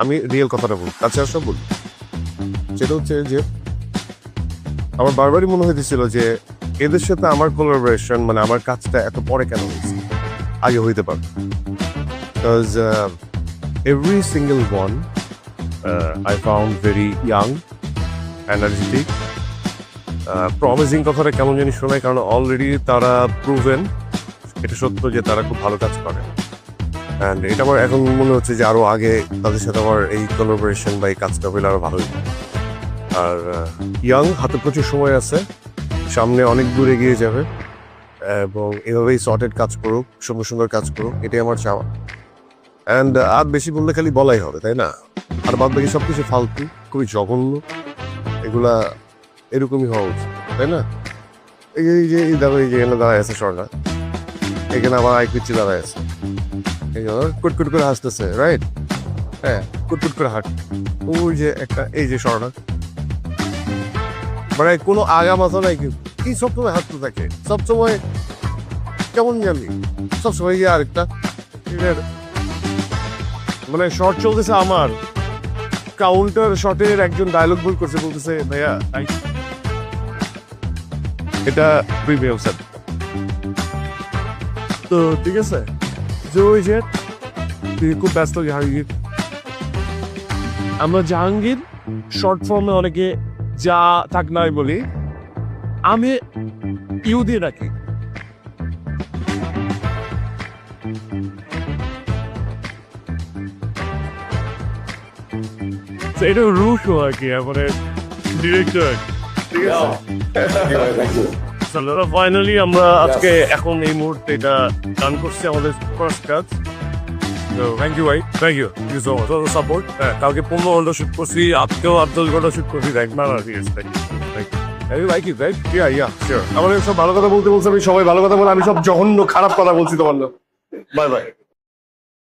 আমি রিয়েল কথাটা বলি, কাছে আসা বলি। সেটা হচ্ছে যে আমার বারবারই মনে হইতেছিল যে এদের সাথে আমার কোলাবোরেশন মানে আমার কাজটা এত পরে কেন হয়েছে, আগে হইতে পারে। Because every single one I found very young, energetic, promising কথাটা কেমন জানি শোনায়, কারণ অলরেডি তারা প্রুভেন, এটা সত্য যে তারা খুব ভালো কাজ করে। অ্যান্ড এটা আমার এখন মনে হচ্ছে যে আরো আগে তাদের সাথে আমার এই কোলাবোরেশন বা এই কাজটা হলে আরো ভালো হতো। আর ইয়াং, হাতে প্রচুর সময় আছে, সামনে অনেক দূর এগিয়ে যাবে এবং এভাবেই সর্টেড কাজ করুক, সুন্দর সুন্দর কাজ করুক, এটাই আমার চাওয়া। অ্যান্ড আর বেশি বললে খালি বলাই হবে, তাই না? আর বাদ বাকি সব কিছু ফালতু, খুবই জঘন্য, এগুলা এরকমই হওয়া উচিত, তাই না? এই যে এখানে দাঁড়ায় আছে স্বর্ণা, এখানে আবার আইপিচি দাঁড়ায় আছে, কুটকুট করে হাসতেছে, রাইট? হ্যাঁ, কুটকুট করে হাঁট। ওই যে একটা, এই যে স্বর্ণা, মানে কোনো আগা মাথা নাই, কিন্তু কি সবসময় হাঁটতে থাকে, সবসময় কেমন জানি, সবসময় গিয়ে আরেকটা মানে শর্ট চলতেছে আমার, কাউন্টার শটের একজন ডায়লগ ভুল করছে, বলতেছে ভাইয়া এটা প্রিমিয়াম সেট। তো ঠিক আছে, যে ওই যে তুই খুব ব্যস্ত জাহাঙ্গীর, আমরা জাহাঙ্গীর শর্ট ফর্মে অনেকে যা থাক নাই বলি, আমি ইউ দিয়ে রাখি। এটা রুশ আর কি, মানে ডিরেক্টর, ঠিক আছে। ফাইনালি আমরা আজকে এখন এই মুহূর্তে এটা ডান করছি, আমাদের ফার্স্ট কাজ। থ্যাংক ইউ ভাই, thank you so much for support. কালকে 15 ঘন্টা শুট করছি, আজকেও 8-10 ঘন্টা শুট করছি, ঠিক না? ঠিক আছে, thank you. Like it, right? Yeah sure. আমাদের সব ভালো কথা বলতে বলছে, আমি সবাই ভালো কথা বলে, আমি সব জঘন্য খারাপ কথা বলছি তোমার। Bye bye.